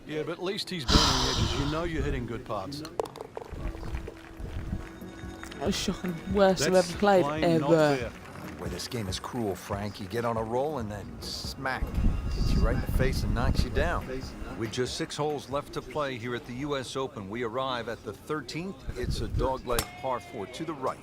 Yeah, but at least he's burning the edges. You know you're hitting good putts. That was shocking. Worst I've That's ever played, plain not ever. fair. Boy, this game is cruel, Frank. You get on a roll and then smack. Hits you right in the face and knocks you down. With just 6 holes left to play here at the U.S. Open, we arrive at the 13th. It's a dogleg par 4 to the right.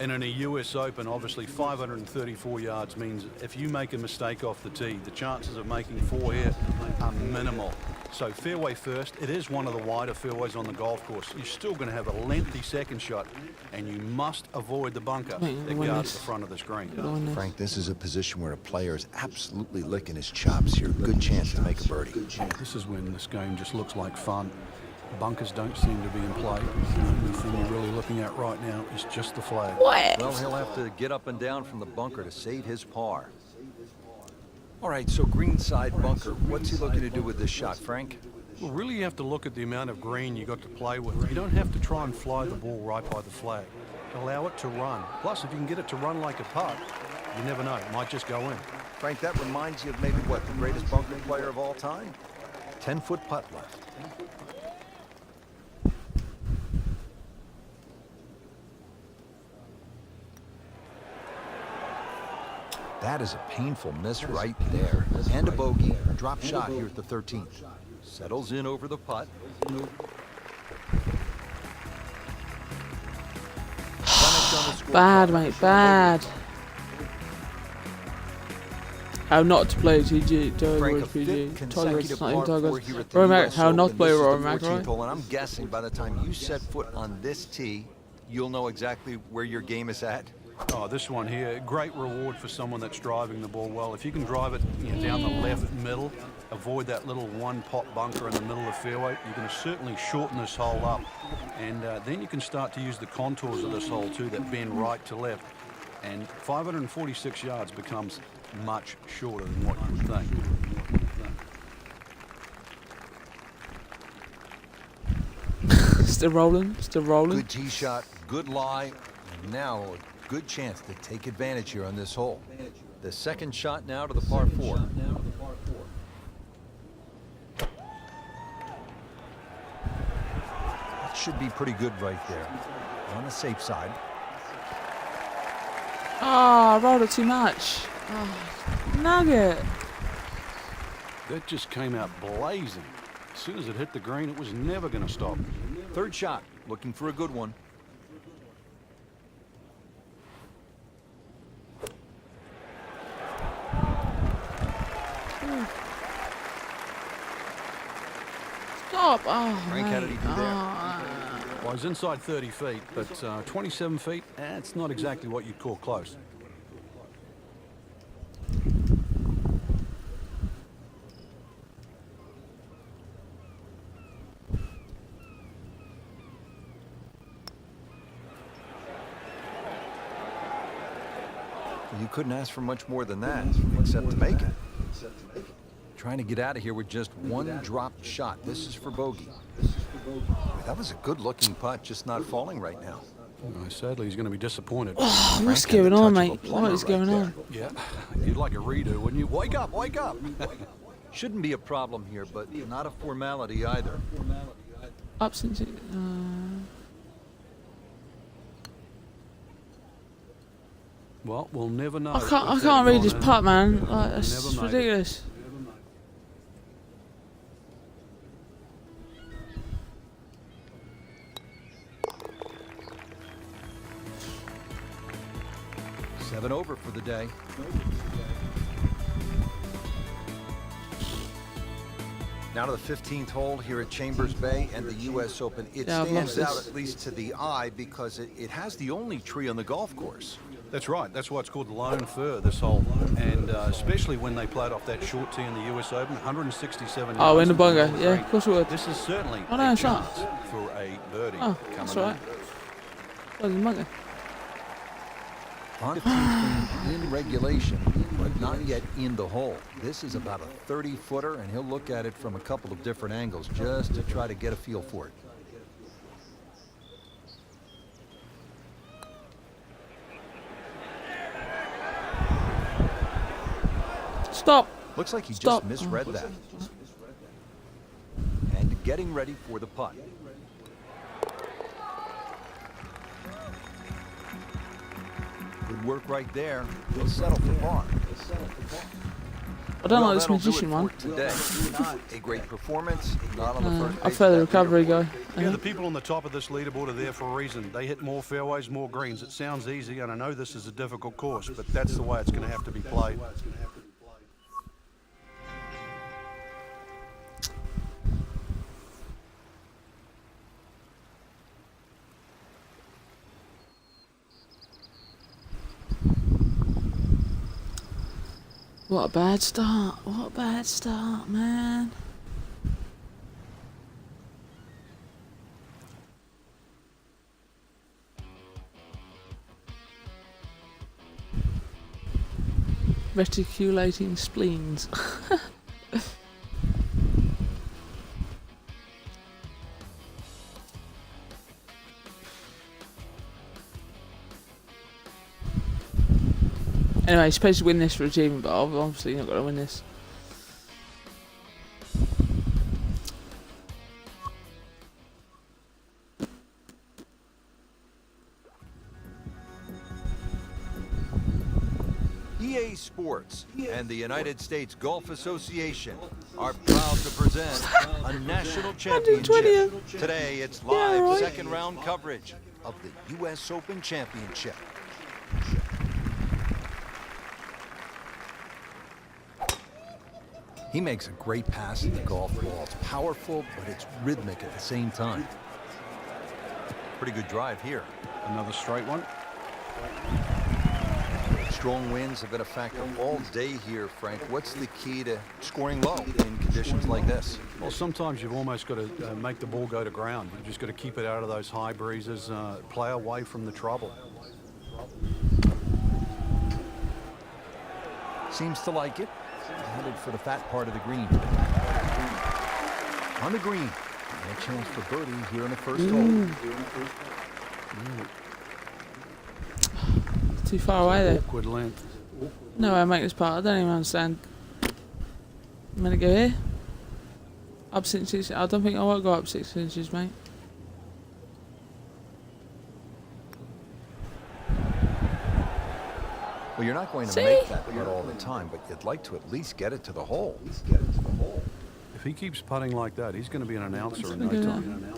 And in a US Open, obviously 534 yards means if you make a mistake off the tee, the chances of making 4 here are minimal. So fairway first, it is one of the wider fairways on the golf course. You're still going to have a lengthy second shot, and you must avoid the bunker that guards the front of the screen. Frank, this is a position where a player is absolutely licking his chops here. Good chance to make a birdie. This is when this game just looks like fun. Bunkers don't seem to be in play. The only thing you're really looking at right now is just the flag. What? Well, he'll have to get up and down from the bunker to save his par. All right, so greenside bunker. What's he looking to do with this shot, Frank? Well, really you have to look at the amount of green you got to play with. You don't have to try and fly the ball right by the flag. Allow it to run. Plus, if you can get it to run like a putt, you never know. It might just go in. Frank, that reminds you of maybe what, the greatest bunker player of all time? 10-foot putt left. That is a painful miss right there. And a bogey. Drop shot here at the 13th. Settles in over the putt. Bad, mate, bad. How not to play TG, Frank, PG. consecutive par 4 here at the Rory Mac, US how not to Open. play This is the Rory Mac, 14th right? hole, and I'm guessing by the time you set foot on this tee, you'll know exactly where your game is at. Oh, this one here, great reward for someone that's driving the ball well. If you can drive it down the left middle, avoid that little one-pot bunker in the middle of the fairway, you're going to certainly shorten this hole up. And then you can start to use the contours of this hole too that bend right to left. And 546 yards becomes much shorter than what you would think. Still rolling, still rolling. Good tee shot, good lie, and now a good chance to take advantage here on this hole. The second shot now to the par 4. That should be pretty good right there. On the safe side. Ah, I rolled it too much. Oh, nugget. That just came out blazing. As soon as it hit the green, it was never going to stop. Third shot, looking for a good one. Stop. Oh, Frank, how did he do there? Well, he's inside 30 feet, but 27 feet, it's not exactly what you'd call close. You couldn't ask for much more than that, except to make it. Trying to get out of here with just one dropped shot. This is for bogey. That was a good-looking putt, just not falling right now. Sadly, he's going to be disappointed. Oh, what's going on, mate? What is going on? Yeah, you'd like a redo, wouldn't you? Wake up, wake up! Shouldn't be a problem here, but not a formality either. Up since it, Well, we'll never know. I can't read this putt, man. Like, that's ridiculous. Seven over for the day. Now to the 15th hole here at Chambers Bay and the U.S. Open. It stands out, at least to the eye, because it has the only tree on the golf course. That's right. That's why it's called the Lone Fir, this hole. And especially when they played off that short tee in the U.S. Open, 167 yards. Oh, in the bunker. Yeah, of course it would. This is certainly Oh, no, a it's not. chance for a birdie. Oh, coming that's in. right. Oh, in the bunker. On 15th in regulation, but not yet in the hole. This is about a 30-footer, and he'll look at it from a couple of different angles just to try to get a feel for it. Stop. Looks like he Stop. just misread that. getting ready for the putt. Good work right there. He'll settle for par. I don't like this that'll do magician it one. for today. Not a great performance. Not on the first I page prefer the of that recovery leaderboard. guy. Yeah, the people on the top of this leaderboard are there for a reason. They hit more fairways, more greens. It sounds easy, and I know this is a difficult course, but that's the way it's going to have to be played. What a bad start. What a bad start, man. Reticulating spleens. Anyway, he's supposed to win this for achievement, but obviously not going to win this. EA Sports and the United States Golf Association are proud to present a national championship. 120th. Today, it's live right. second round coverage of the U.S. Open Championship. He makes a great pass at the golf ball. It's powerful, but it's rhythmic at the same time. Pretty good drive here. Another straight one. Strong winds have been a factor all day here, Frank. What's the key to scoring low in conditions like this? Well, sometimes you've almost got to make the ball go to ground. You've just got to keep it out of those high breezes, play away from the trouble. Seems to like it. Headed for the fat part of the green. On the green. And a chance for birdie here in the first hole. Too far away there. Awkward length. No way I make this part. I don't even understand. I'm going to go here. Up 6 inches. I don't think I won't go up 6 inches, mate. Well, you're not going to See? make that putt all the time, but you'd like to at least get it to the hole. If he keeps putting like that, he's going to be an announcer in no Look at time.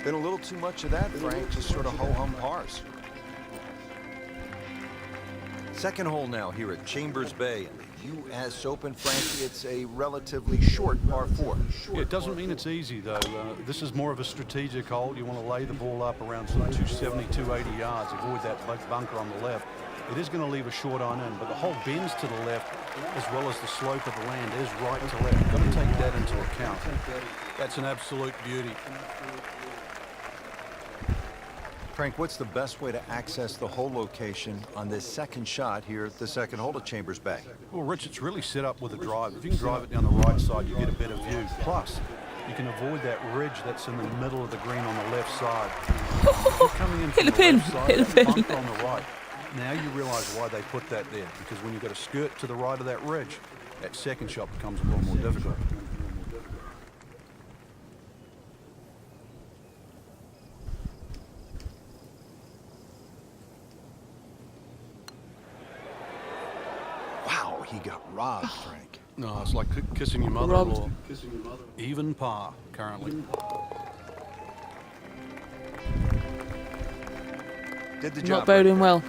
Been a little too much of that, Frank. Just sort of ho-hum pars. Second hole now here at Chambers Bay. U.S. Open, Frank, it's a relatively short par 4. Yeah, it doesn't mean it's easy, though. This is more of a strategic hole. You want to lay the ball up around some 270, 280 yards, avoid that big bunker on the left. It is going to leave a short iron in, but the hole bends to the left, as well as the slope of the land is right to left. You've got to take that into account. That's an absolute beauty. Frank, what's the best way to access the hole location on this second shot here at the second hole at Chambers Bay? Well, Rich, it's really set up with a drive. If you can drive it down the right side, you get a better view. Plus, you can avoid that ridge that's in the middle of the green on the left side. If you're coming in from Hit the pin, left side, hit the that pin. bunker on the right. Now you realize why they put that there, because when you've got a skirt to the right of that ridge, that second shot becomes a little more difficult. Wow, he got robbed, Frank. No, it's like kissing your mother-in-law. Even par, currently. Did the job. Not boding well.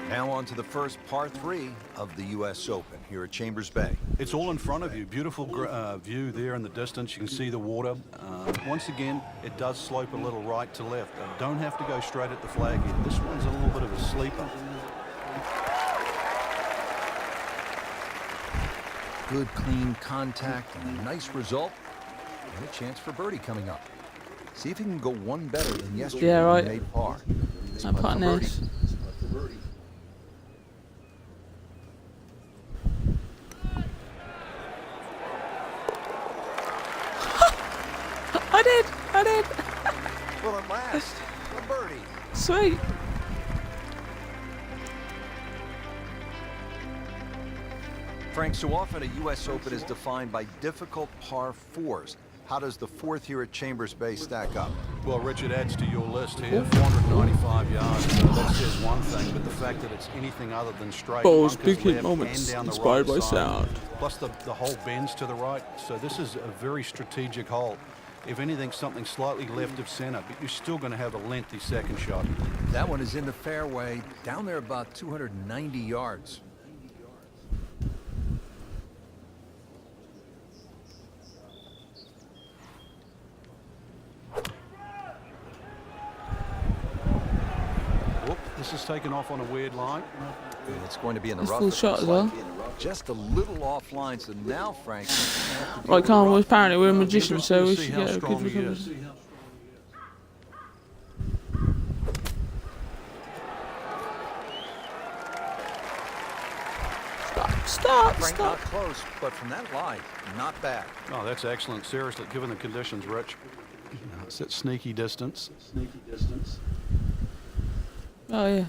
Now on to the first par 3 of the U.S. Open here at Chambers Bay. It's all in front of you. Beautiful view there in the distance. You can see the water. Once again, it does slope a little right to left. Don't have to go straight at the flag here. This one's a little bit of a sleeper. Good, clean contact and a nice result. And a chance for birdie coming up. See if he can go one better than yesterday Yeah, right. when he made par. This I'm putt for putting birdie. this. I did. I did. Well, at last, a birdie. Sweet. Frank, so often a U.S. Open is defined by difficult par fours. How does the fourth here at Chambers Bay stack up? Well, Richard, adds to your list here. 495 yards. That says one thing, but the fact that it's anything other than straight Balls, bunkers big hit left moments, and down the inspired right by side, sound. plus the whole bends to the right. So this is a very strategic hole. If anything, something slightly left of center, but you're still going to have a lengthy second shot. That one is in the fairway, down there about 290 yards. Whoop, this is taken off on a weird line. And it's going to be in the It's rough. full it shot looks as well. like. Just a little offline, so now, Frank. Right, calm. Well, apparently we're magicians, Interesting so to we see should how get a good strong he recovery. is. Stop, Frank, stop. not close, but from that lie, not bad. Oh, that's excellent. Seriously, given the conditions, Rich. It's that sneaky distance. Oh, yeah.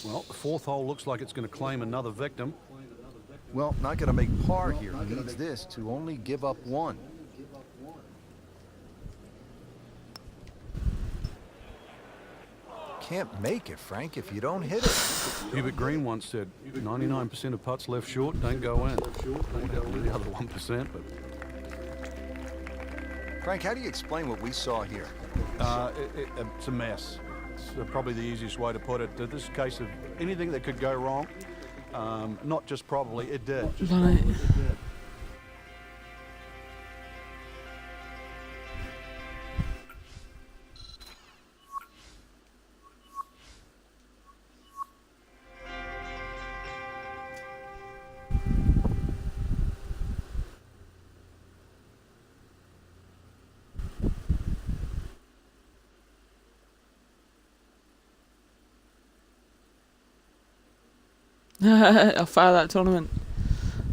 Well, the fourth hole looks like it's going to claim another victim. Well, not going to make par here. He needs this to only give up one. Can't make it, Frank, if you don't hit it. Hubert Green once said, 99% of putts left short don't go in. The other 1%, but Frank, how do you explain what we saw here? it's a mess. It's probably the easiest way to put it. This is a case of anything that could go wrong. Not just probably, it did. Right. I failed that tournament.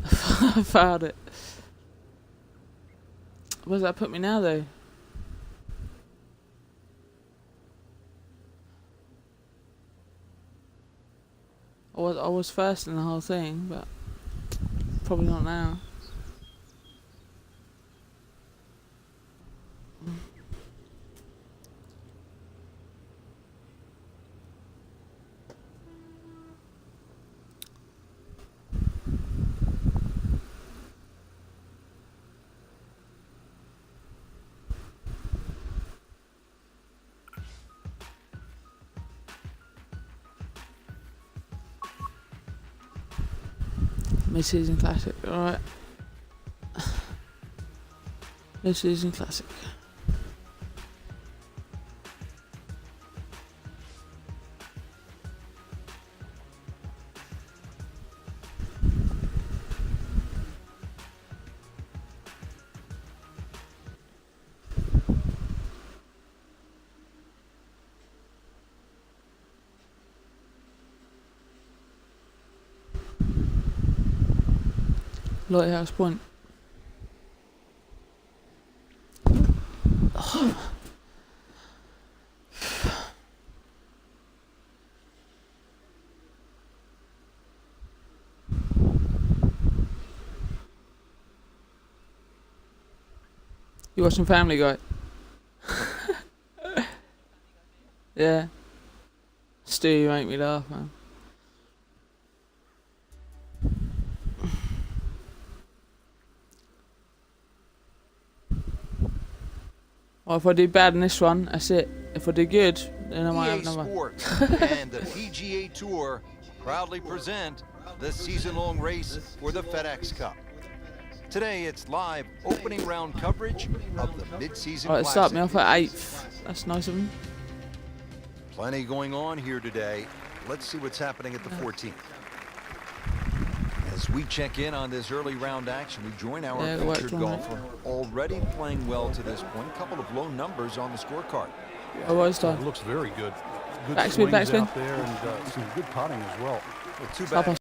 I failed it. Where does that put me now, though? I was first in the whole thing, but probably not now. Mid-season classic, alright. Mid-season classic. Lighthouse Point. You watching Family Guy? Yeah. Stu, you make me laugh, man. Well, if I do bad in this one, that's it. If I do good, then I might have EA another. Sports and the PGA Tour proudly present the season-long race for the FedEx Cup. Today, it's live opening round coverage of the mid-season Alright, classic. start me off at 8th. That's nice of him. Plenty going on here today. Let's see what's happening at the 14th. As we check in on this early round action, we join our Yeah, it worked featured all right. golfer, already playing well to this point. A couple of low numbers on the scorecard. I was It done. looks very good. Good Backspin, swings backspin. out there and some good putting as well. Well, too Stop bad. us.